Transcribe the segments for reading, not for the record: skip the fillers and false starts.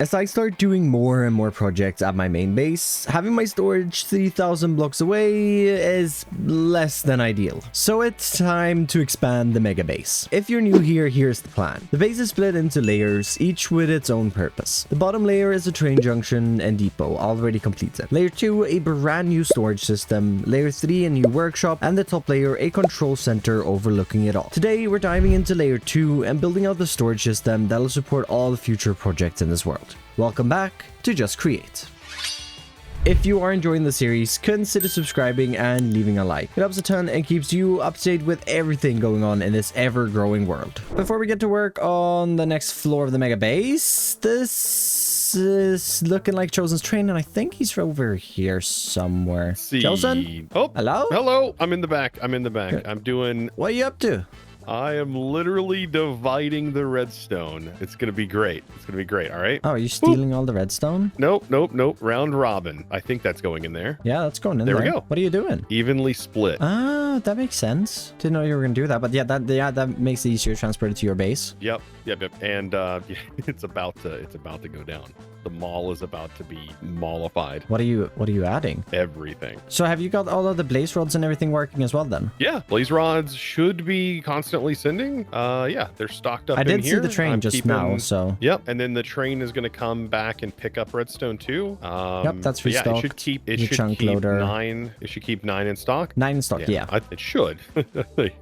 As I start doing more and more projects at my main base, having my storage 3,000 blocks away is less than ideal. So it's time to expand the mega base. If you're new here, here's the plan. The base is split into layers, each with its own purpose. The bottom layer is a train junction and depot, already completed. Layer 2, a brand new storage system. Layer 3, a new workshop. And the top layer, a control center overlooking it all. Today, we're diving into layer 2 and building out the storage system that'll support all the future projects in this world. Welcome back to Just Create. If you are enjoying the series, consider subscribing and leaving a like. It helps a ton and keeps you up to date with everything going on in this ever-growing world. Before we get to work on the next floor of the mega base, this is looking like Chosen's train, and I think he's over here somewhere. Chosen? Oh, hello? Hello. I'm in the back. Good. I'm doing... What are you up to? I am literally dividing the redstone. It's going to be great. It's going to be great. All right. Oh, are you stealing all the redstone? Nope. Round robin. I think that's going in there. Yeah, that's going in there. There we go. What are you doing? Evenly split. Ah, that makes sense. Didn't know you were going to do that, but yeah, that makes it easier to transport it to your base. Yep. And it's about to go down. The mall is about to be mallified. What are you adding? Everything. So have you got all of the blaze rods and everything working as well then? Yeah, blaze rods should be constantly sending. Yeah, they're stocked up in here. I did see the train now, so. Yep, and then the train is going to come back and pick up redstone too. Yep, that's restocked. Yeah, it should keep 9. It should keep 9 in stock. 9 in stock, yeah. It should.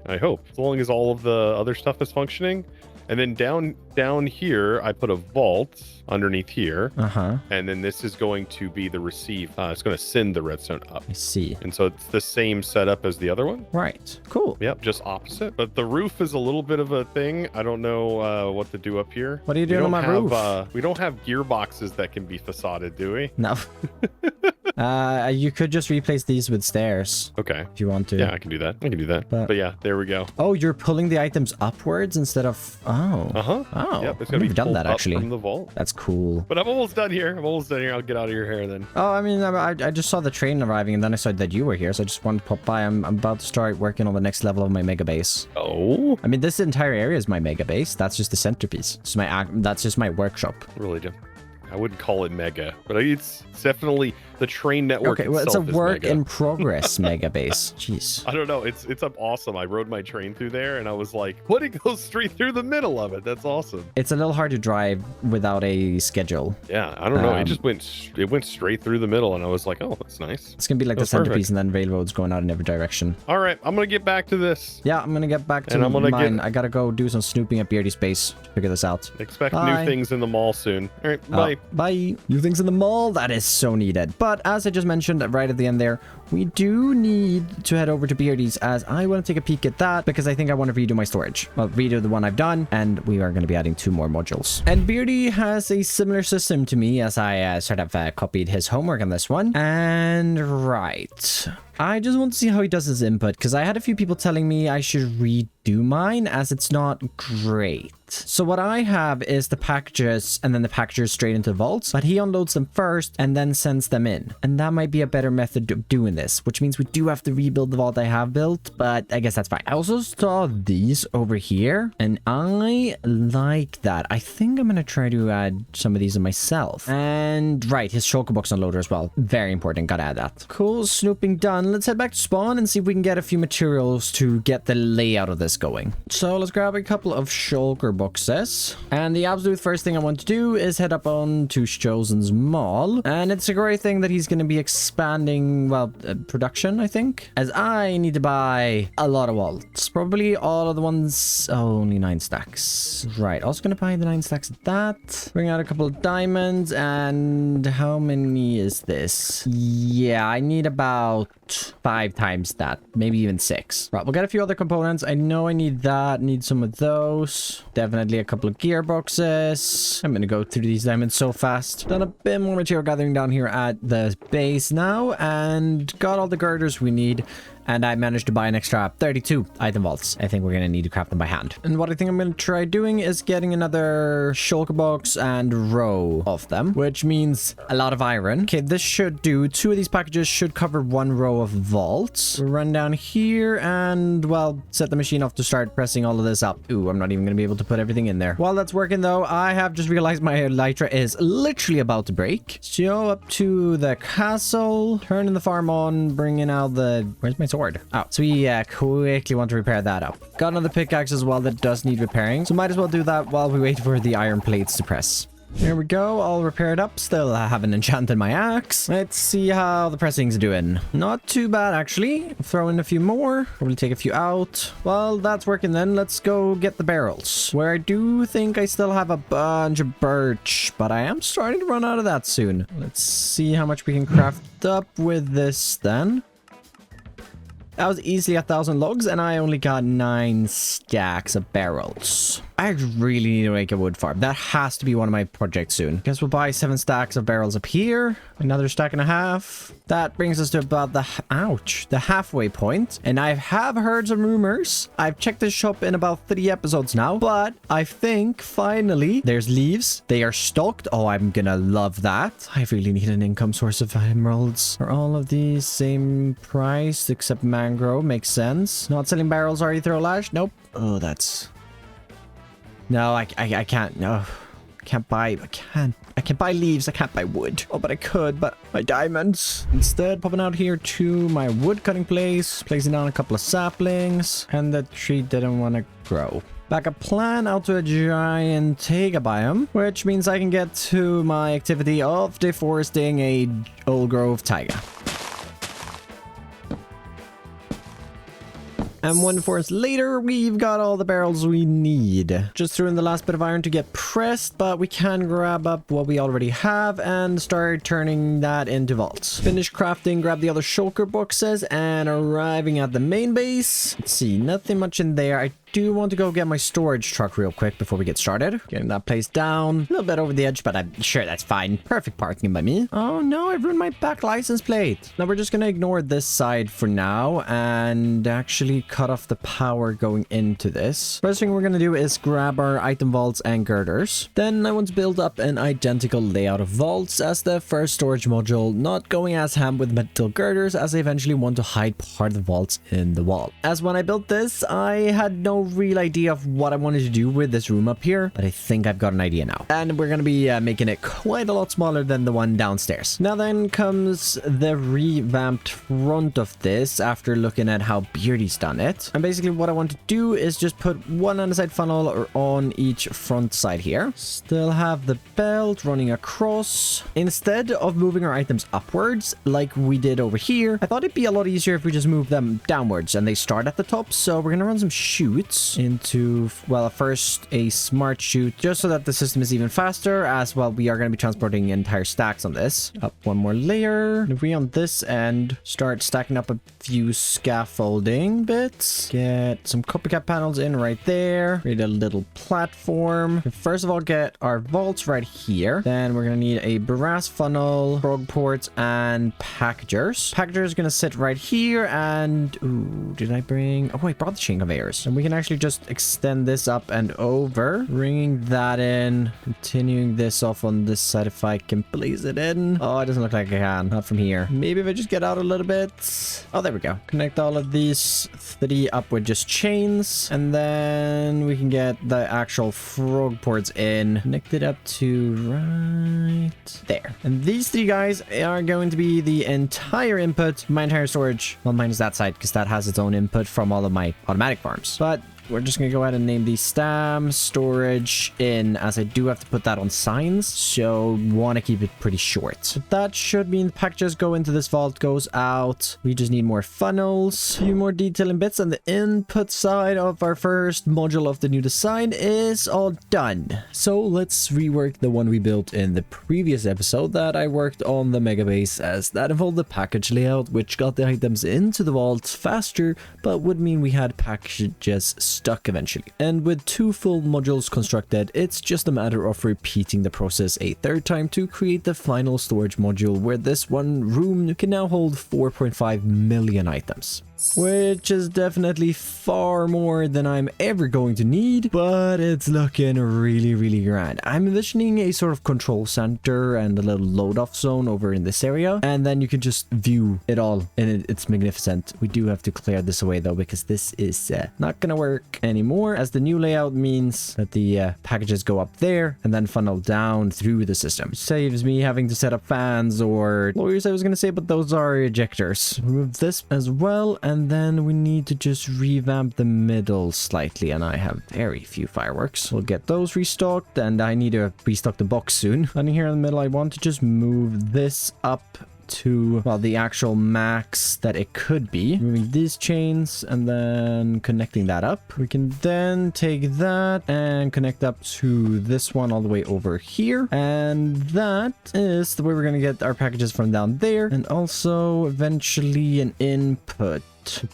I hope. As long as all of the other stuff is functioning. And then down here, I put a vault underneath here. And then this is going to be the receive. It's going to send the redstone up. I see. And so it's the same setup as the other one. Right. Cool. Yep, just opposite. But the roof is a little bit of a thing. I don't know what to do up here. What are you doing on my roof? We don't have gearboxes that can be facaded, do we? No. You could just replace these with stairs. Okay. If you want to. Yeah, I can do that. But yeah, there we go. Oh, you're pulling the items upwards instead of... Oh. Oh. Yep, it's I've never done that, actually. From the vault. That's cool. But I'm almost done here. I'll get out of your hair then. Oh, I mean, I just saw the train arriving and then I saw that you were here, so I just wanted to pop by. I'm about to start working on the next level of my mega base. Oh. I mean, this entire area is my mega base. That's just the centerpiece. That's just my workshop. Really, Jim? I wouldn't call it mega, but it's definitely the train network. Okay, well, it's a work in progress mega base. Jeez. I don't know. It's awesome. I rode my train through there and I was like, what? It goes straight through the middle of it. That's awesome. It's a little hard to drive without a schedule. Yeah, I don't know. It went straight through the middle and I was like, oh, that's nice. It's gonna be like the centerpiece and then railroads going out in every direction. All right, I'm gonna get back to this. Yeah, I'm gonna get back to mine. I gotta go do some snooping at Beardy's base to figure this out. Expect new things in the mall soon. All right, bye. Bye. New things in the mall? That is so needed. But as I just mentioned right at the end there, we do need to head over to Beardy's as I want to take a peek at that because I think I want to redo my storage. Well, redo the one I've done, and we are going to be adding 2 more modules. And Beardy has a similar system to me as I sort of copied his homework on this one. And right. I just want to see how he does his input because I had a few people telling me I should redo mine as it's not great. So what I have is the packages and then the packages straight into vaults, but he unloads them first and then sends them in. And that might be a better method of doing this, which means we do have to rebuild the vault I have built, but I guess that's fine. I also saw these over here and I like that. I think I'm going to try to add some of these in myself. And right, his shulker box unloader as well. Very important. Gotta add that. Cool. Snooping done. Let's head back to spawn and see if we can get a few materials to get the layout of this going. So let's grab a couple of shulker boxes. And the absolute first thing I want to do is head up on to Chosen's mall. And it's a great thing that he's going to be expanding, well, production, I think. As I need to buy a lot of vaults. Probably all of the ones... Oh, only 9 stacks. Right. Also going to buy the 9 stacks of that. Bring out a couple of diamonds. And how many is this? Yeah, I need about 5 times that, maybe even 6. Right, we'll get a few other components. I know I need that, need some of those. Definitely a couple of gearboxes. I'm gonna go through these diamonds so fast. Done a bit more material gathering down here at the base now, and got all the girders we need. and I managed to buy an extra 32 item vaults. I think we're going to need to craft them by hand. And what I think I'm going to try doing is getting another shulker box and row of them, which means a lot of iron. Okay, this should do. 2 of these packages should cover 1 row of vaults. We'll run down here and, well, set the machine off to start pressing all of this up. Ooh, I'm not even going to be able to put everything in there. While that's working, though, I have just realized my elytra is literally about to break. So up to the castle, turning the farm on, bringing out the... Where's my sword? Oh, so we quickly want to repair that out. Got another pickaxe as well that does need repairing, so might as well do that while we wait for the iron plates to press. There we go, all repaired up. Still haven't enchanted my axe. Let's see how the pressing's doing. Not too bad, actually. Throw in a few more. Probably take a few out. Well, that's working then. Let's go get the barrels. Where I do think I still have a bunch of birch, but I am starting to run out of that soon. Let's see how much we can craft up with this then. That was easily 1,000 logs, and I only got 9 stacks of barrels. I really need to make a wood farm. That has to be one of my projects soon. Guess we'll buy 7 stacks of barrels up here. Another stack and a half. That brings us to about the... Ouch. The halfway point. And I have heard some rumors. I've checked this shop in about 3 episodes now. But I think, finally, there's leaves. They are stocked. Oh, I'm gonna love that. I really need an income source of emeralds. Are all of these same price except mangrove? Makes sense. Not selling barrels, are you, Throwlash? Nope. Oh, that's... No, I can't. No, I can't buy leaves. I can't buy wood. Oh, but I could. But my diamonds. Instead, popping out here to my wood cutting place, placing down a couple of saplings, and the tree didn't want to grow. Backup plan out to a giant taiga biome, which means I can get to my activity of deforesting a old grove taiga. And 1 forest later, we've got all the barrels we need. Just threw in the last bit of iron to get pressed, but we can grab up what we already have and start turning that into vaults. Finish crafting, grab the other shulker boxes, and arriving at the main base. Let's see, nothing much in there. I do want to go get my storage truck real quick before we get started. Getting that place down. A little bit over the edge, but I'm sure that's fine. Perfect parking by me. Oh no, I ruined my back license plate. Now we're just gonna ignore this side for now and actually cut off the power going into this. First thing we're gonna do is grab our item vaults and girders. Then I want to build up an identical layout of vaults as the first storage module, not going as ham with metal girders as I eventually want to hide part of the vaults in the wall. As when I built this, I had no real idea of what I wanted to do with this room up here, but I think I've got an idea now. And we're gonna be making it quite a lot smaller than the one downstairs. Now then comes the revamped front of this after looking at how Beardy's done it. And basically what I want to do is just put one andesite funnel on each front side here. Still have the belt running across. Instead of moving our items upwards like we did over here, I thought it'd be a lot easier if we just move them downwards and they start at the top. So we're gonna run some chutes into, well, first a smart chute just so that the system is even faster, as well we are going to be transporting entire stacks on this. Up one more layer. If we on this end start stacking up a few scaffolding bits, get some copycat panels in right there, create a little platform. First of all, get our vaults right here. Then we're going to need a brass funnel, frog ports, and packagers. Packagers is going to sit right here, and ooh, did I bring... Oh, I brought the chain conveyors. And we can actually just extend this up and over, bringing that in, continuing this off on this side if I can place it in. Oh, it doesn't look like I can. Not from here. Maybe if I just get out a little bit. Oh, there we go. Connect all of these 3 up with just chains, and then we can get the actual frog ports in, connected up to right there. And these 3 guys are going to be the entire input, my entire storage. Well, minus that side because that has its own input from all of my automatic farms. But we're just going to go ahead and name these stam storage in, as I do have to put that on signs, so want to keep it pretty short. So that should mean the packages go into this vault, goes out. We just need more funnels, a few more detailing bits, and the input side of our first module of the new design is all done. So let's rework the one we built in the previous episode that I worked on the mega base, as that involved the package layout, which got the items into the vault faster, but would mean we had packages stuck eventually. And with 2 full modules constructed, it's just a matter of repeating the process a 3rd time to create the final storage module, where this one room can now hold 4.5 million items. which is definitely far more than I'm ever going to need, but it's looking really, really grand. I'm envisioning a sort of control center and a little load off zone over in this area, and then you can just view it all, and it's magnificent. We do have to clear this away though, because this is not gonna work anymore, as the new layout means that the packages go up there and then funnel down through the system. It saves me having to set up fans or lawyers, I was gonna say, but those are ejectors. Remove this as well, and then we need to just revamp the middle slightly, and I have very few fireworks. We'll get those restocked, and I need to restock the box soon. And here in the middle, I want to just move this up to, well, the actual max that it could be. Moving these chains and then connecting that up. We can then take that and connect up to this one all the way over here. And that is the way we're going to get our packages from down there. And also eventually an input.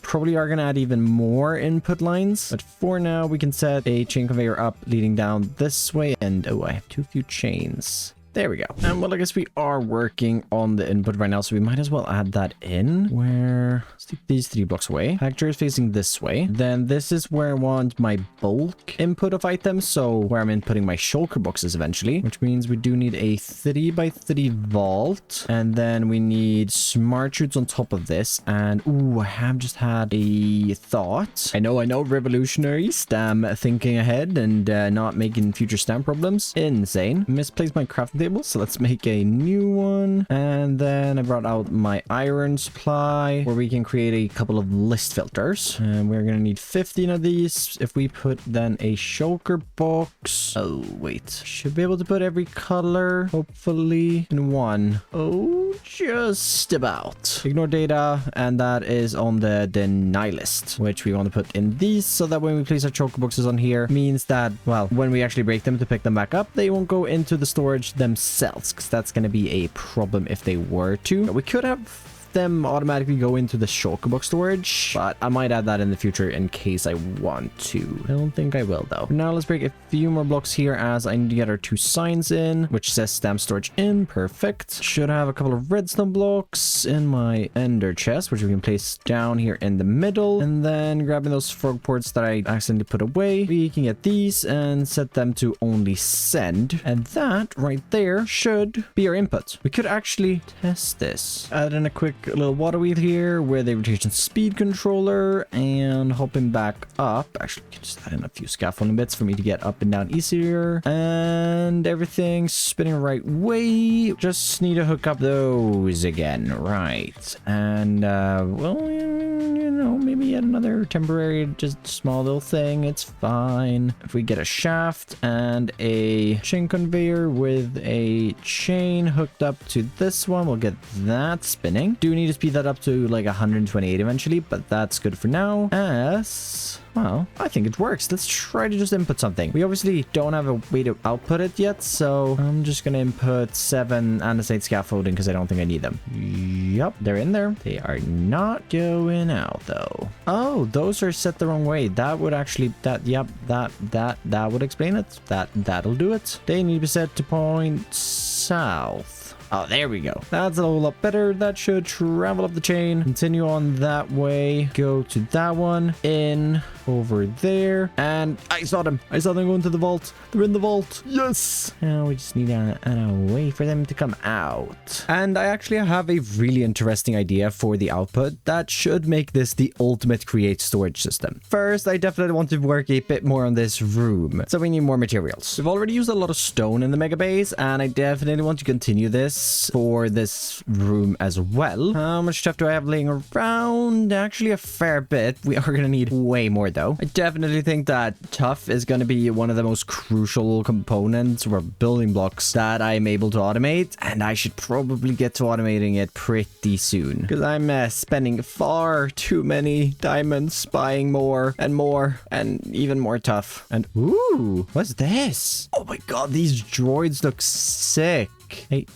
Probably are going to add even more input lines, but for now we can set a chain conveyor up leading down this way. And oh, I have too few chains. There we go. And well, I guess we are working on the input right now, so we might as well add that in. Where, let's take these 3 blocks away. Packager is facing this way. Then this is where I want my bulk input of items, so where I'm inputting my shulker boxes eventually, which means we do need a 3x3 vault, and then we need smart chutes on top of this. And ooh, I have just had a thought. I know, revolutionary stam thinking ahead and not making future stam problems. Insane. Misplaced my crafting table, so let's make a new one. And then I brought out my iron supply, where we can create a couple of list filters, and we're gonna need 15 of these. If we put then a shulker box, oh wait, should be able to put every color hopefully in one. Oh, just about. Ignore data, and that is on the deny list, which we want to put in these, so that when we place our shulker boxes on here, means that, well, when we actually break them to pick them back up, they won't go into the storage themselves, because that's going to be a problem if they were to. We could have them automatically go into the shulker box storage, but I might add that in the future in case I want to. I don't think I will though. Now let's break a few more blocks here, as I need to get our 2 signs in, which says stamp storage in. Perfect. Should have a couple of redstone blocks in my ender chest, which we can place down here in the middle, and then grabbing those frog ports that I accidentally put away, we can get these and set them to only send, and that right there should be our input. We could actually test this. Add in a quick little water wheel here with a rotation speed controller, and hopping back up. Actually, we can just add in a few scaffolding bits for me to get up and down easier, and everything's spinning the right way. Just need to hook up those again, right? And well, you know, maybe yet another temporary, just small little thing. It's fine. If we get a shaft and a chain conveyor with a chain hooked up to this one, we'll get that spinning. Do need to speed that up to like 128 eventually, but that's good for now. As well, I think it works. Let's try to just input something. We obviously don't have a way to output it yet, so I'm just gonna input 7 andesite scaffolding because I don't think I need them. Yep, they're in there. They are not going out though. Oh, those are set the wrong way. That would actually, that would explain it. That'll do it. They need to be set to point south. Oh, there we go. That's a whole lot better. That should travel up the chain, continue on that way, go to that one, in over there, and I saw them going to the vault. They're in the vault. Yes. Now we just need a way for them to come out. And I actually have a really interesting idea for the output that should make this the ultimate create storage system. First, I definitely want to work a bit more on this room, so we need more materials. We've already used a lot of stone in the mega base, and I definitely want to continue this for this room as well. How much stuff do I have laying around? Actually, a fair bit. We are going to need way more though. I definitely think that tough is going to be one of the most crucial components or building blocks that I'm able to automate, and I should probably get to automating it pretty soon, because I'm spending far too many diamonds buying more and even more tough. And ooh, what's this? Oh my god, these droids look sick. Hey,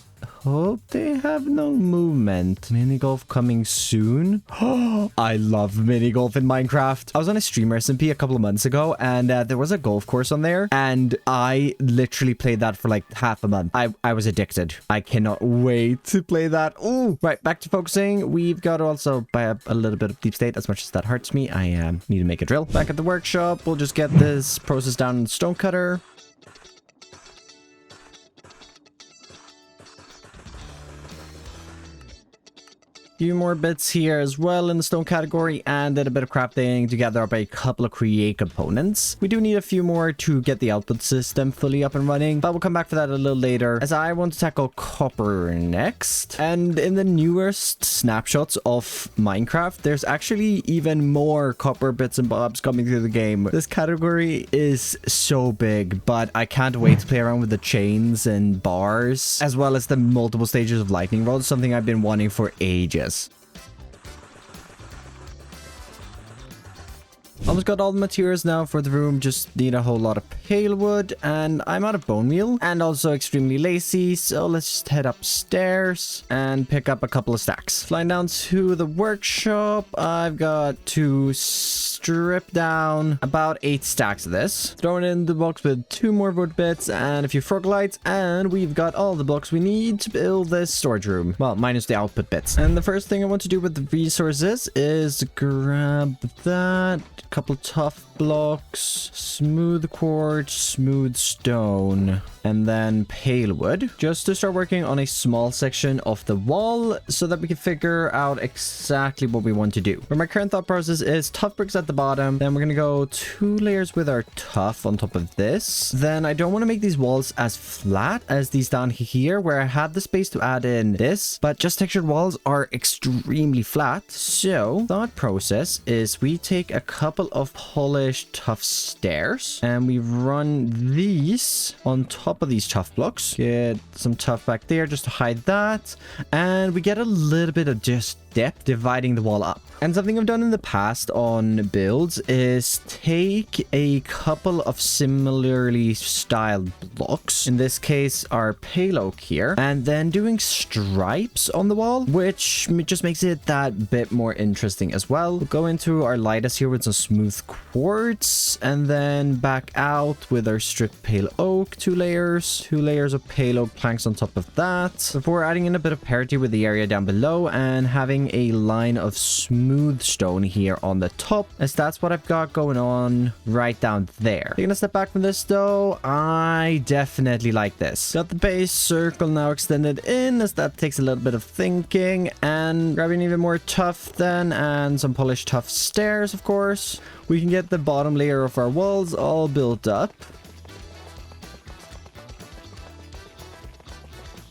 hope they have no movement. Mini golf coming soon. I love mini golf in Minecraft. I was on a streamer SMP a couple of months ago, and there was a golf course on there, and I literally played that for like half a month. I was addicted. I cannot wait to play that. Oh, right, back to focusing. We've got to also buy up a little bit of deep state. As much as that hurts me, I need to make a drill. Back at the workshop, we'll just get this process down in the stone cutter. Few more bits here as well in the stone category, and then a bit of crafting to gather up a couple of create components. We do need a few more to get the output system fully up and running, but we'll come back for that a little later, as I want to tackle copper next. And in the newest snapshots of Minecraft, there's actually even more copper bits and bobs coming through the game. This category is so big, but I can't wait to play around with the chains and bars, as well as the multiple stages of lightning rods, something I've been wanting for ages. Almost got all the materials now for the room, just need a whole lot of pale wood, and I'm out of bone meal and also extremely lazy, so let's just head upstairs and pick up a couple of stacks. Flying down to the workshop, I've got to strip down about 8 stacks of this, throwing in the box with 2 more wood bits and a few frog lights, and we've got all the blocks we need to build this storage room, well, minus the output bits. And the first thing I want to do with the resources is grab that, couple tough blocks, smooth quartz, smooth stone, and then pale wood, just to start working on a small section of the wall so that we can figure out exactly what we want to do. Where my current thought process is tough bricks at the bottom, then we're gonna go 2 layers with our tough on top of this. Then I don't want to make these walls as flat as these down here where I had the space to add in this, but just textured walls are extremely flat. So thought process is we take a couple of polished tough stairs and we run these on top of these tough blocks, get some tough back there just to hide that, and we get a little bit of just depth dividing the wall up. And something I've done in the past on builds is take a couple of similarly styled blocks, in this case our pale oak here, and then doing stripes on the wall, which just makes it that bit more interesting as well. We'll go into our lightest here with some smooth quartz, and then back out with our stripped pale oak, 2 layers of pale oak planks on top of that, before adding in a bit of parity with the area down below and having a line of smooth stone here on the top, as that's what I've got going on right down there. Taking a step back from this though, I definitely like this. Got the base circle now extended in, as that takes a little bit of thinking, and grabbing even more tough then, and some polished tough stairs of course. We can get the bottom layer of our walls all built up.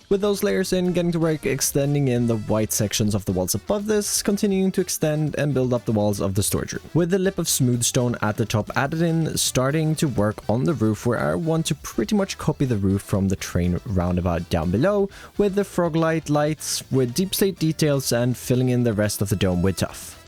With those layers in, getting to work extending in the white sections of the walls above this, continuing to extend and build up the walls of the storage room. With the lip of smooth stone at the top added in, starting to work on the roof, where I want to pretty much copy the roof from the train roundabout down below, with the frog lights with deep slate details, and filling in the rest of the dome with tuff.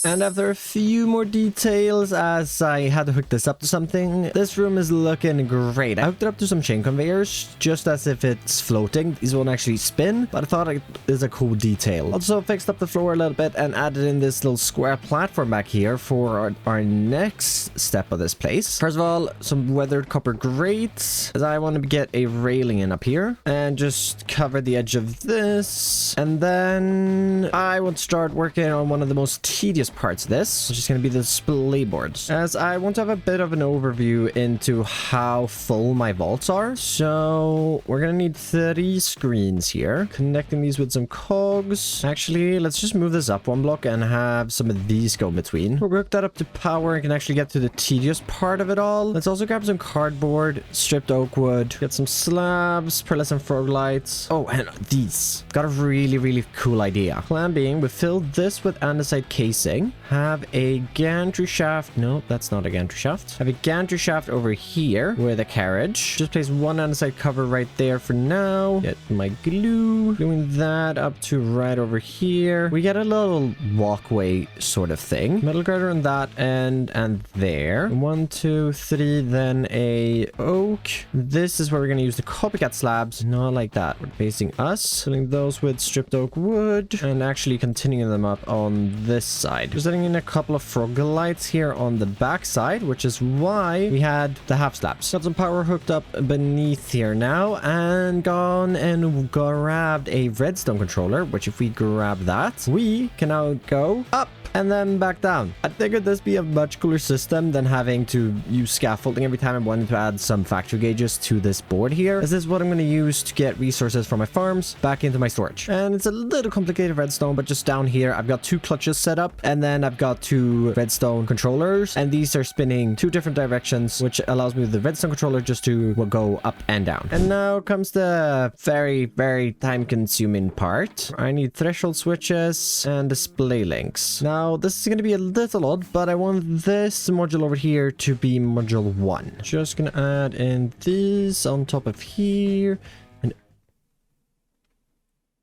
And after a few more details, as I had to hook this up to something, this room is looking great. I hooked it up to some chain conveyors, just as if it's floating. These won't actually spin, but I thought it is a cool detail. Also fixed up the floor a little bit and added in this little square platform back here for our next step of this place. First of all, some weathered copper grates, as I want to get a railing in up here, and just cover the edge of this. And then I want to start working on one of the most tedious parts of this, which is going to be the display boards, as I want to have a bit of an overview into how full my vaults are. So we're going to need 30 screens here, connecting these with some cogs. Actually, let's just move this up 1 block and have some of these go in between. We'll hook that up to power and can actually get to the tedious part of it all. Let's also grab some cardboard, stripped oak wood, get some slabs, pearlescent frog lights. Oh, and these. Got a really cool idea. Plan being, we fill this with andesite casing missing. Have a gantry shaft. No, that's not a gantry shaft. Have a gantry shaft over here with a carriage. Just place one andesite cover right there for now. Get my glue. Doing that up to right over here. We get a little walkway sort of thing. Metal girder on that end and there. 1, 2, 3, then a oak. This is where we're going to use the copycat slabs. Not like that. We're facing us. Filling those with stripped oak wood and actually continuing them up on this side. Just setting in a couple of frog lights here on the back side, which is why we had the half slabs. Got some power hooked up beneath here now and gone and grabbed a redstone controller, which if we grab that, we can now go up and then back down. I figured this be a much cooler system than having to use scaffolding every time I wanted to add some factory gauges to this board here. This is what I'm going to use to get resources from my farms back into my storage. And it's a little complicated redstone, but just down here, I've got 2 clutches set up and then I've got 2 redstone controllers and these are spinning 2 different directions, which allows me with the redstone controller just to go up and down. And now comes the very, very time consuming part. I need threshold switches and display links. Now, this is going to be a little odd, but I want this module over here to be module 1. Just going to add in these on top of here. And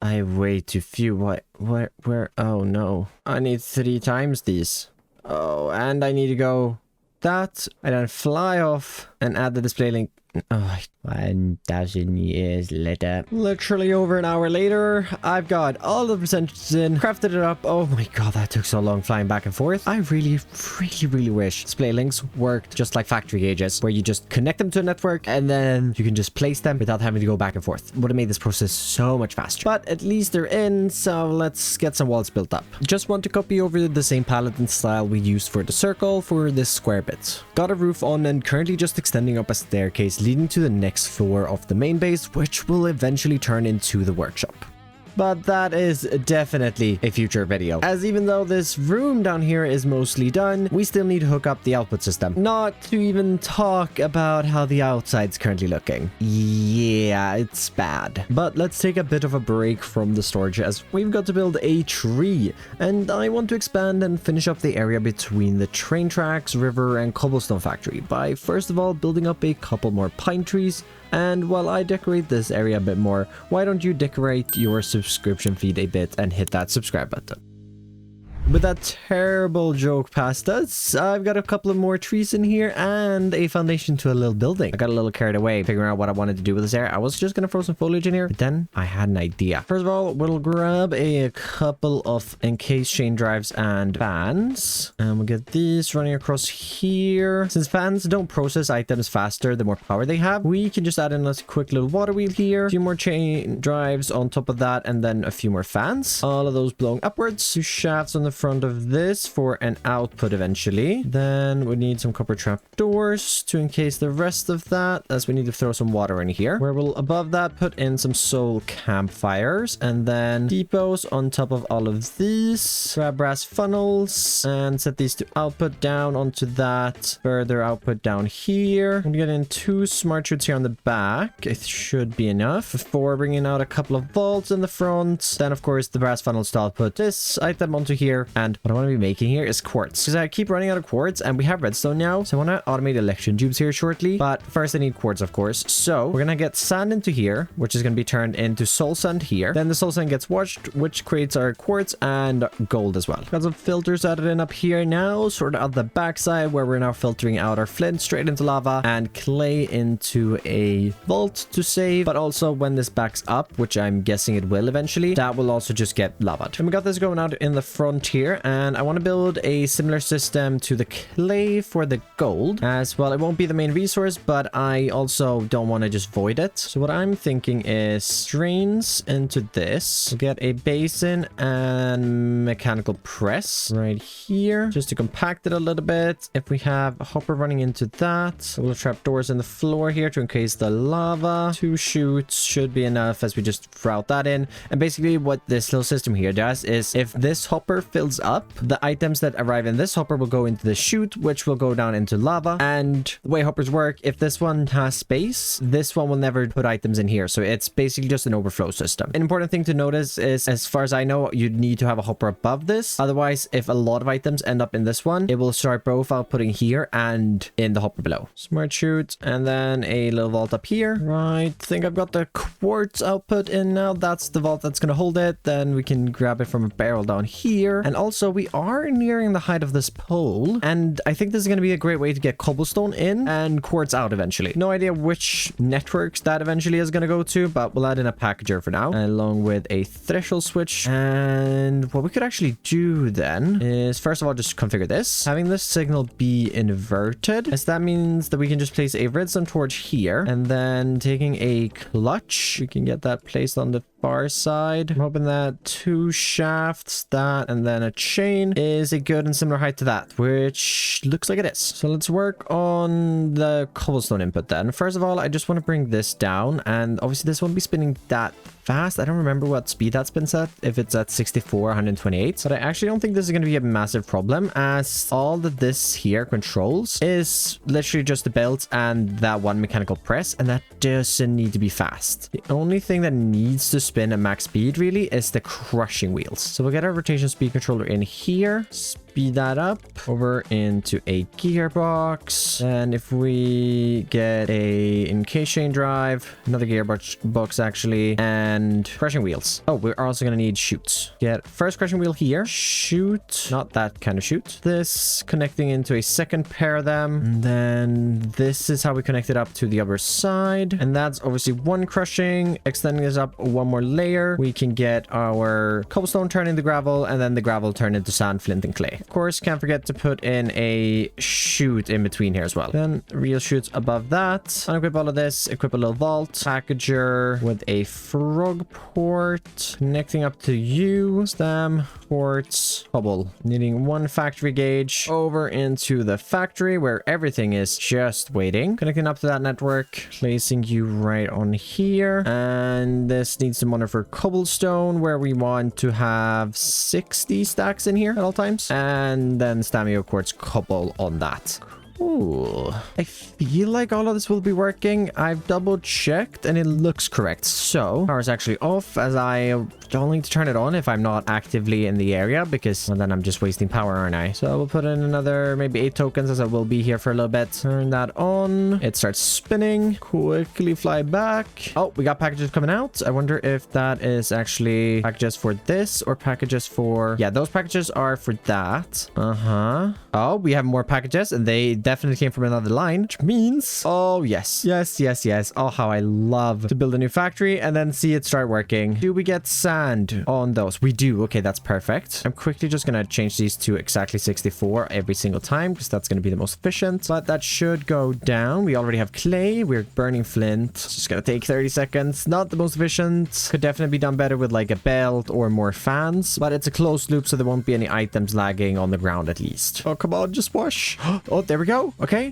I have way too few. Where? Oh no. I need 3 times these. Oh, and I need to go that and then fly off and add the display link. Oh, 1,000 years later. Literally over an hour later, I've got all the percentages in, crafted it up. Oh my god, that took so long flying back and forth. I really wish display links worked just like factory gauges, where you just connect them to a network and then you can just place them without having to go back and forth. Would have made this process so much faster. But at least they're in, so let's get some walls built up. Just want to copy over the same palette and style we used for the circle for this square bit. Got a roof on and currently just extending up a staircase leading to the next floor of the main base, which will eventually turn into the workshop. But that is definitely a future video, as even though this room down here is mostly done, we still need to hook up the output system. Not to even talk about how the outside's currently looking. Yeah, it's bad. But let's take a bit of a break from the storage, as we've got to build a tree, and I want to expand and finish up the area between the train tracks, river, and cobblestone factory by first of all building up a couple more pine trees. And while I decorate this area a bit more, why don't you decorate your subscription feed a bit and hit that subscribe button? With that terrible joke past us, I've got a couple of more trees in here and a foundation to a little building. I got a little carried away figuring out what I wanted to do with this area. I was just going to throw some foliage in here, but then I had an idea. First of all, we'll grab a couple of encased chain drives and fans. And we'll get these running across here. Since fans don't process items faster the more power they have, we can just add in a quick little water wheel here. A few more chain drives on top of that, and then a few more fans. All of those blowing upwards. 2 shafts on the front of this for an output eventually. Then we need some copper trap doors to encase the rest of that, as we need to throw some water in here, where we'll above that put in some soul campfires, and then depots on top of all of these. Grab brass funnels and set these to output down onto that. Further output down here. I'm gonna get in 2 smart chutes here on the back. It should be enough before bringing out a couple of vaults in the front. Then of course the brass funnels to output this item onto here. And what I want to be making here is quartz, because I keep running out of quartz and we have redstone now, so I want to automate electron tubes here shortly. But first I need quartz, of course, so we're gonna get sand into here, which is going to be turned into soul sand here. Then the soul sand gets washed, which creates our quartz and gold as well. Got some filters added in up here now, sort of at the backside, where we're now filtering out our flint straight into lava and clay into a vault to save. But also when this backs up, which I'm guessing it will eventually, that will also just get lavaed. And we got this going out in the front here, and I want to build a similar system to the clay for the gold as well. It won't be the main resource, but I also don't want to just void it. So what I'm thinking is drains into this. We'll get a basin and mechanical press right here just to compact it a little bit. If we have a hopper running into that, we'll trap doors in the floor here to encase the lava. 2 chutes should be enough as we just route that in. And basically what this little system here does is if this hopper fills fills up, the items that arrive in this hopper will go into the chute, which will go down into lava. And the way hoppers work, if this one has space, this one will never put items in here. So it's basically just an overflow system. An important thing to notice is, as far as I know, you need to have a hopper above this. Otherwise, if a lot of items end up in this one, it will start both outputting here and in the hopper below. Smart chute, and then a little vault up here. Right, I think I've got the quartz output in now. That's the vault that's going to hold it. Then we can grab it from a barrel down here. And also, we are nearing the height of this pole. And I think this is going to be a great way to get cobblestone in and quartz out eventually. No idea which networks that eventually is going to go to, but we'll add in a packager for now, along with a threshold switch. And what we could actually do then is, first of all, just configure this. Having this signal be inverted, as that means that we can just place a redstone torch here, and then taking a clutch, we can get that placed on the far side. I'm hoping that 2 shafts, that, and then a chain is a good and similar height to that, which looks like it is. So let's work on the cobblestone input then. First of all, I just want to bring this down, and obviously this won't be spinning that fast. I don't remember what speed that's been set, if it's at 64, 128, but I actually don't think this is going to be a massive problem, as all that this here controls is literally just the belt and that one mechanical press, and that doesn't need to be fast. The only thing that needs to spin at max speed really is the crushing wheels. So we'll get our rotation speed controller in here, speed that up over into a gearbox, and if we get a encase chain drive, another gearbox actually, and crushing wheels. Oh, we're also gonna need chutes. Get first crushing wheel here, chute, not that kind of chute, this connecting into a second pair of them, and then this is how we connect it up to the other side, and that's obviously one crushing. Extending this up one more layer, we can get our cobblestone turned into gravel, and then the gravel turned into sand, flint, and clay. Of course, can't forget to put in a chute in between here as well. Then real chutes above that. Unequip all of this, equip a little vault, packager with a frog port, connecting up to you, stem, quartz, cobble. Needing 1 factory gauge over into the factory where everything is just waiting. Connecting up to that network, placing you right on here. And this needs to monitor for cobblestone, where we want to have 60 stacks in here at all times. And then stamina quartz cobble on that. Ooh, I feel like all of this will be working. I've double checked and it looks correct. So power is actually off, as I don't need to turn it on if I'm not actively in the area, because then I'm just wasting power, aren't I? So we'll put in another maybe 8 tokens, as I will be here for a little bit. Turn that on. It starts spinning. Quickly fly back. Oh, we got packages coming out. I wonder if that is actually packages for this or packages for... Yeah, those packages are for that. Oh, we have more packages, and they definitely came from another line, which means... Oh, yes. Yes. Oh, how I love to build a new factory and then see it start working. Do we get sand on those? We do. Okay, that's perfect. I'm quickly just going to change these to exactly 64 every single time, because that's going to be the most efficient. But that should go down. We already have clay. We're burning flint. It's just going to take 30 seconds. Not the most efficient. Could definitely be done better with like a belt or more fans. But it's a closed loop, so there won't be any items lagging on the ground at least. Oh, come on. Just wash. Oh, there we go. Okay,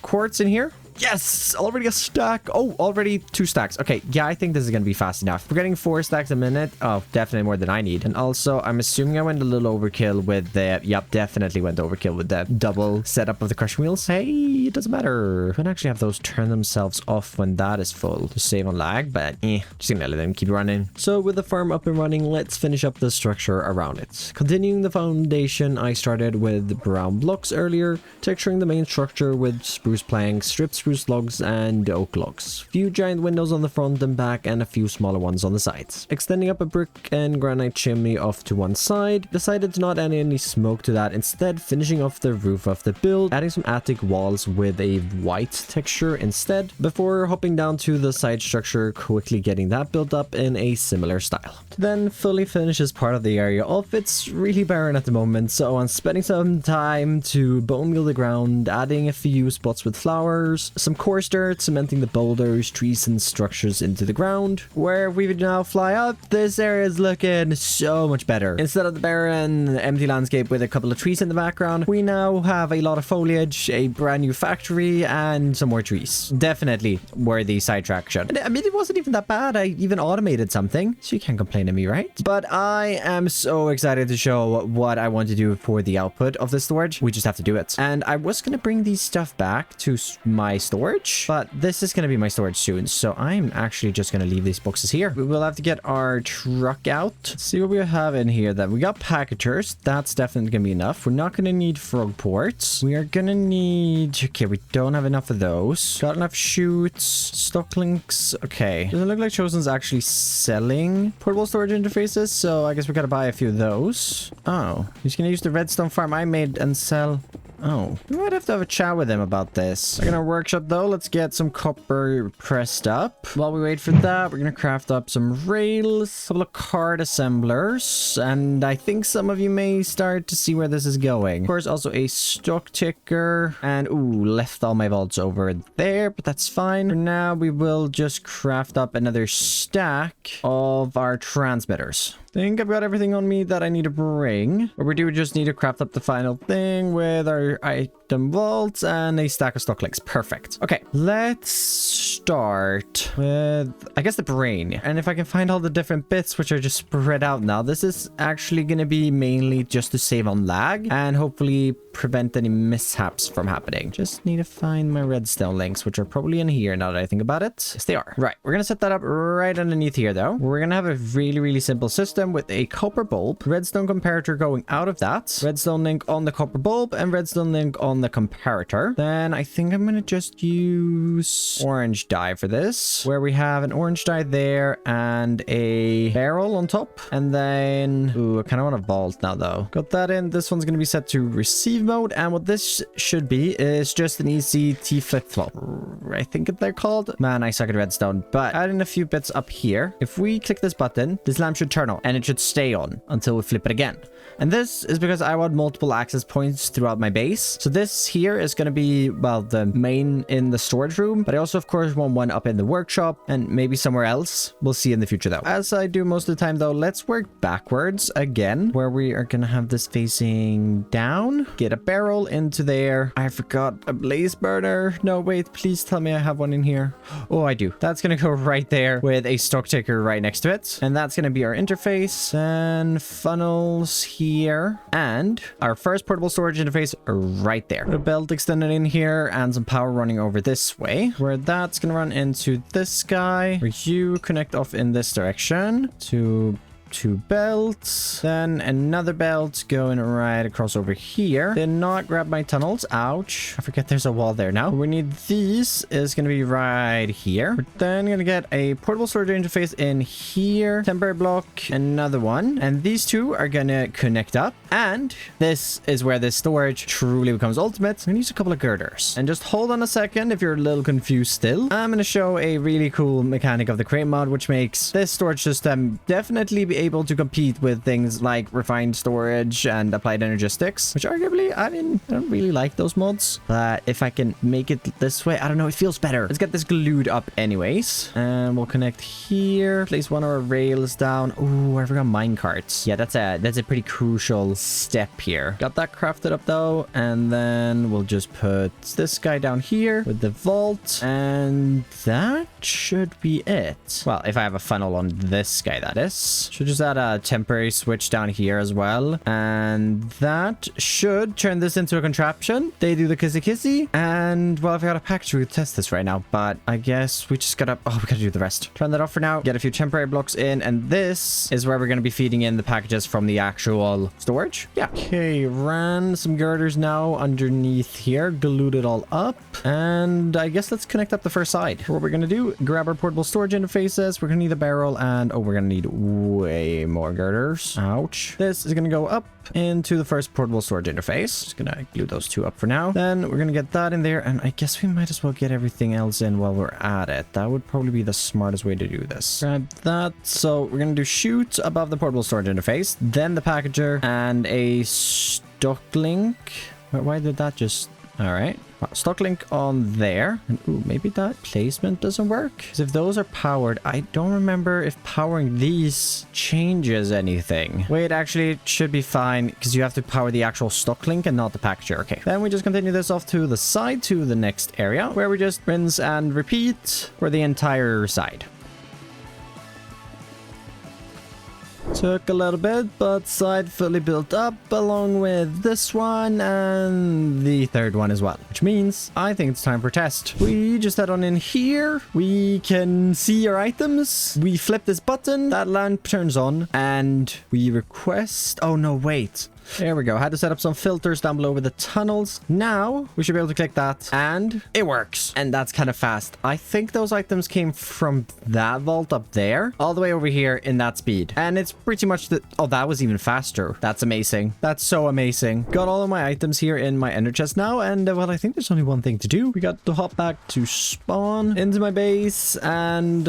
quartz in here. Yes, already a stack. Oh, already 2 stacks. Okay, yeah, I think this is gonna be fast enough. We're getting 4 stacks a minute. Oh, definitely more than I need. And also, I'm assuming I went a little overkill with the... Yep, definitely went overkill with the double setup of the crushing wheels. Hey, it doesn't matter. You can actually have those turn themselves off when that is full to save on lag, but just gonna let them keep running. So with the farm up and running, let's finish up the structure around it. Continuing the foundation, I started with brown blocks earlier, texturing the main structure with spruce planks, strips, spruce logs, and oak logs. Few giant windows on the front and back, and a few smaller ones on the sides. Extending up a brick and granite chimney off to one side. Decided to not add any smoke to that, instead finishing off the roof of the build, adding some attic walls with a white texture instead, before hopping down to the side structure, quickly getting that built up in a similar style. To then fully finish this part of the area off. It's really barren at the moment, so I'm spending some time to bone meal the ground, adding a few spots with flowers, some coarse dirt, cementing the boulders, trees, and structures into the ground. Where we would now fly up, this area is looking so much better. Instead of the barren, empty landscape with a couple of trees in the background, we now have a lot of foliage, a brand new factory, and some more trees. Definitely worthy sidetrack shot. I mean, it wasn't even that bad. I even automated something, so you can't complain to me, right? But I am so excited to show what I want to do for the output of the storage. We just have to do it. And I was going to bring these stuff back to my storage, but this is going to be my storage soon. So I'm actually just going to leave these boxes here. We will have to get our truck out. Let's see what we have in here then. We got packagers. That's definitely going to be enough. We're not going to need frog ports. We are going to need... Okay, we don't have enough of those. Got enough chutes, stock links. Okay. Doesn't look like Chosen's actually selling portable storage interfaces, so I guess we got to buy a few of those. Oh, he's going to use the redstone farm I made and sell... Oh, we might have to have a chat with him about this. We're gonna workshop though. Let's get some copper pressed up. While we wait for that, we're gonna craft up some rails, a couple of card assemblers, and I think some of you may start to see where this is going. Of course, also a stock ticker, and ooh, left all my vaults over there, but that's fine. For now, we will just craft up another stack of our transmitters. I think I've got everything on me that I need to bring. But we do just need to craft up the final thing with our item vaults and a stack of stock links. Perfect. Okay, let's start with, I guess, the brain. And if I can find all the different bits which are just spread out now, this is actually going to be mainly just to save on lag and hopefully prevent any mishaps from happening. Just need to find my redstone links, which are probably in here now that I think about it. Yes, they are. Right, we're going to set that up right underneath here though. We're going to have a really, really simple system with a copper bulb, redstone comparator going out of that, redstone link on the copper bulb, and redstone link on the comparator. Then I think I'm going to just use orange dye for this, where we have an orange dye there and a barrel on top. And then, ooh, I kind of want a vault now though. Got that in. This one's going to be set to receive mode. And what this should be is just an easy T flip-flop. I think they're called. Man, I suck at redstone. But add in a few bits up here. If we click this button, this lamp should turn on and it should stay on until we flip it again. And this is because I want multiple access points throughout my base. So this here is going to be, well, the main in the storage room. But I also, of course, want one up in the workshop and maybe somewhere else. We'll see in the future, though. As I do most of the time, though, let's work backwards again, where we are going to have this facing down. Get a barrel into there. I forgot a blaze burner. No, wait, please tell me I have one in here. Oh, I do. That's going to go right there with a stock ticker right next to it. And that's going to be our interface and funnels here. And our first portable storage interface right there. A belt extended in here and some power running over this way, where that's going to run into this guy, where you connect off in this direction to two belts, then another belt going right across over here. Did not grab my tunnels. Ouch. I forget there's a wall there now. We need these is going to be right here. We're then going to get a portable storage interface in here. Temporary block, another one. And these two are going to connect up. And this is where this storage truly becomes ultimate. I'm going to use a couple of girders. And just hold on a second if you're a little confused still. I'm going to show a really cool mechanic of the crate mod, which makes this storage system definitely be able to compete with things like refined storage and applied energistics, which arguably, I mean, I don't really like those mods, but if I can make it this way, I don't know, it feels better. Let's get this glued up anyways, and we'll connect here, place one of our rails down. Oh, I forgot mine carts. Yeah, that's a pretty crucial step here. Got that crafted up though, and then we'll just put this guy down here with the vault, and that should be it. Well, if I have a funnel on this guy, that is. Should just add a temporary switch down here as well, and that should turn this into a contraption. They do the kissy, and well, I've got a package, we could test this right now, but I guess we just gotta, oh, we gotta do the rest. Turn that off for now, get a few temporary blocks in, and this is where we're gonna be feeding in the packages from the actual storage. Yeah. Okay, ran some girders now underneath here, glued it all up, and I guess let's connect up the first side. What we're gonna do, grab our portable storage interfaces. We're gonna need a barrel, and oh, we're gonna need way more girders. Ouch. This is gonna go up into the first portable storage interface. Just gonna glue those two up for now. Then we're gonna get that in there, and I guess we might as well get everything else in while we're at it. That would probably be the smartest way to do this. Grab that. So we're gonna do chute above the portable storage interface, then the packager, and a stock link. Why did that just... All right. Stock link on there. And ooh, maybe that placement doesn't work. Because if those are powered, I don't remember if powering these changes anything. Wait, actually, it should be fine because you have to power the actual stock link and not the packager. Okay. Then we just continue this off to the side to the next area where we just rinse and repeat for the entire side. Took a little bit, but side fully built up along with this one and the third one as well, which means I think it's time for test. We just head on in here. We can see our items. We flip this button, that lamp turns on, and we request. Oh no, wait. There we go. Had to set up some filters down below with the tunnels. Now we should be able to click that and it works. And that's kind of fast. I think those items came from that vault up there all the way over here in that speed. And it's pretty much the... Oh, that was even faster. That's amazing. That's so amazing. Got all of my items here in my ender chest now. And well, I think there's only one thing to do. We got to hop back to spawn into my base and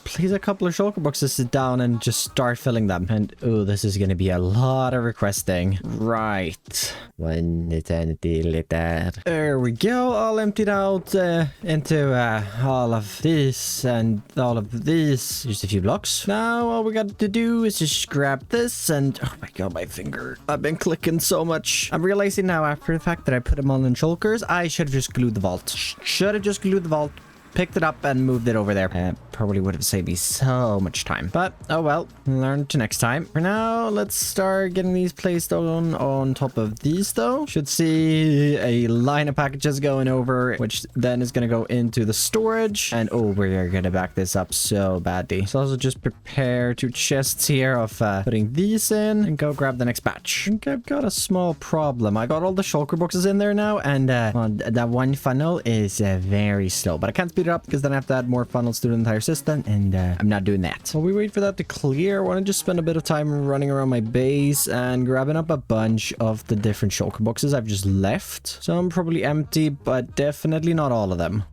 place a couple of shulker boxes down and just start filling them. And oh, this is going to be a lot of requesting. Right. 1 eternity later. There we go. All emptied out into all of this and all of this. Just a few blocks. Now all we got to do is just grab this and... Oh my god, my finger. I've been clicking so much. I'm realizing now after the fact that I put them all in shulkers, I should have just glued the vault. Should have just glued the vault. Picked it up and moved it over there. Probably would have saved me so much time. But, oh well, learn to next time. For now, let's start getting these placed on top of these, though. Should see a line of packages going over, which then is going to go into the storage. And, oh, we're going to back this up so badly. So also just prepare 2 chests here of putting these in and go grab the next batch. I think I've got a small problem. I got all the shulker boxes in there now, and well, that one funnel is very slow. But I can't speed it up because then I have to add more funnels to the entire system, and I'm not doing that. While we wait for that to clear, I want to just spend a bit of time running around my base and grabbing up a bunch of the different shulker boxes I've just left. Some probably empty, but definitely not all of them.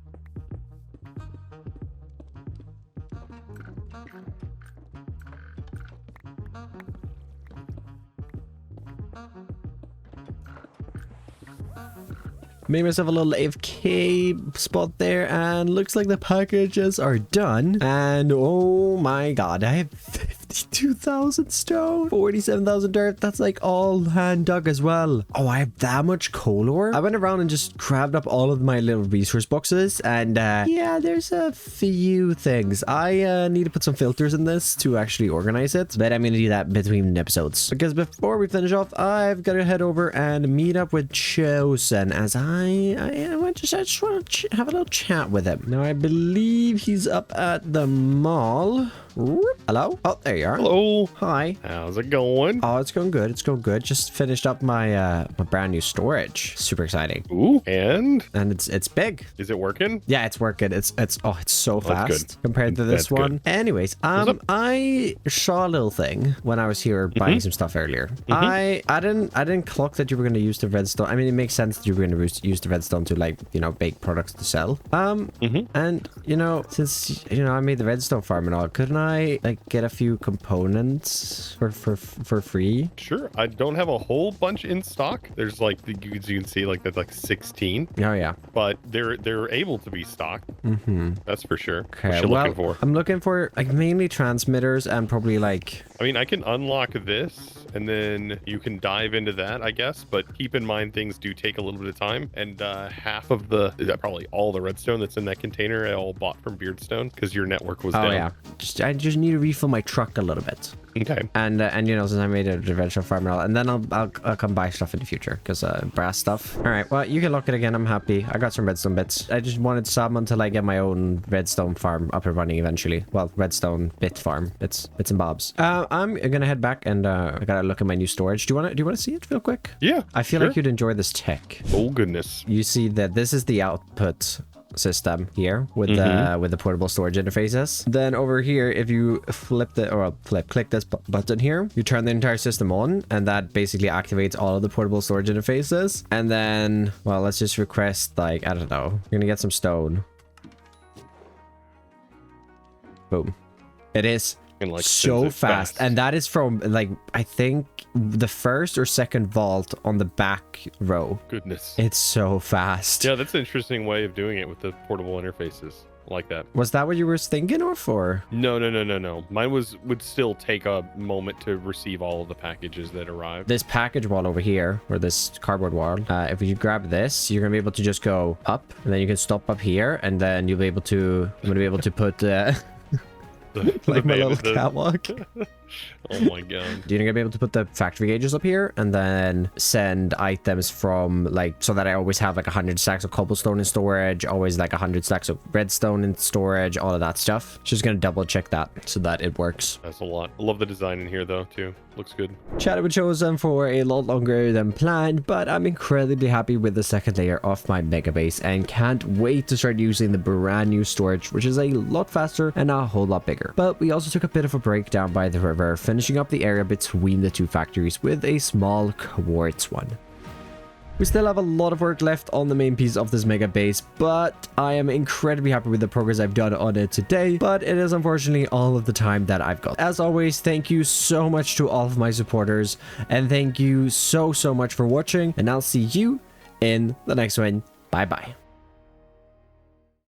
Made myself a little AFK spot there, and looks like the packages are done. And oh my god, I have 52,000 stone, 47,000 dirt. That's like all hand dug as well. Oh, I have that much coal ore. I went around and just grabbed up all of my little resource boxes, and yeah, there's a few things. I need to put some filters in this to actually organize it, but I'm gonna do that between episodes, because before we finish off, I've got to head over and meet up with Chosen, as I just want to have a little chat with him. Now, I believe he's up at the mall. Hello? Oh, there you are. Hello. Hi. How's it going? Oh, it's going good. It's going good. Just finished up my my brand new storage. Super exciting. Ooh, and it's big. Is it working? Yeah, it's working. It's so fast compared to this That's one. good. Anyways, I saw a little thing when I was here buying some stuff earlier. I didn't clock that you were going to use the redstone. I mean, it makes sense that you were going to use the redstone to, like, you know, bake products to sell. And you know, since I made the redstone farm and all, couldn't I like get a few components for free? Sure. I don't have a whole bunch in stock. There's like you can see like there's like 16. Oh yeah. But they're able to be stocked. That's for sure. Okay. What you looking for? I'm looking for like mainly transmitters and probably like. I mean, I can unlock this and then you can dive into that, I guess. But keep in mind, things do take a little bit of time. And half of probably all the redstone that's in that container, I all bought from Beardstone because your network was down. Oh yeah. I just need to refill my truck a little bit. Okay. And you know, since I made a redstone farm and all, and then I'll come buy stuff in the future because brass stuff. All right. Well, you can look it again. I'm happy. I got some redstone bits. I just wanted some until I get my own redstone farm up and running eventually. Well, redstone bit farm. It's bits and bobs. I'm gonna head back and I gotta look at my new storage. Do you want to see it real quick? Yeah. I feel like you'd enjoy this tech. Oh goodness. You see that this is the output system here with the portable storage interfaces. Then over here, if you click this button here, you turn the entire system on, and that basically activates all of the portable storage interfaces. And then, well, let's just request, like, I don't know, we're gonna get some stone. Boom. It is And like so fast. And that is from, like, I think the first or second vault on the back row. Goodness. It's so fast. Yeah, that's an interesting way of doing it with the portable interfaces. I like that. Was that what you were thinking of, or? No. Mine would still take a moment to receive all of the packages that arrive. This package wall over here, or this cardboard wall, if you grab this, you're gonna be able to just go up, and then you can stop up here, and then you'll be able to, I'm gonna be able to put like my little catwalk. Oh my god. You're gonna be able to put the factory gauges up here and then send items from, like, so that I always have like 100 stacks of cobblestone in storage, always like 100 stacks of redstone in storage, all of that stuff. Just gonna double check that so that it works. That's a lot. I love the design in here though too. Looks good. Chatted with Chosen for a lot longer than planned, but I'm incredibly happy with the second layer of my mega base and can't wait to start using the brand new storage, which is a lot faster and a whole lot bigger. But we also took a bit of a break down by the river, finishing up the area between the two factories with a small quartz one. We still have a lot of work left on the main piece of this mega base, but I am incredibly happy with the progress I've done on it today, but it is unfortunately all of the time that I've got. As always, thank you so much to all of my supporters, and thank you so much for watching, and I'll see you in the next one. Bye bye.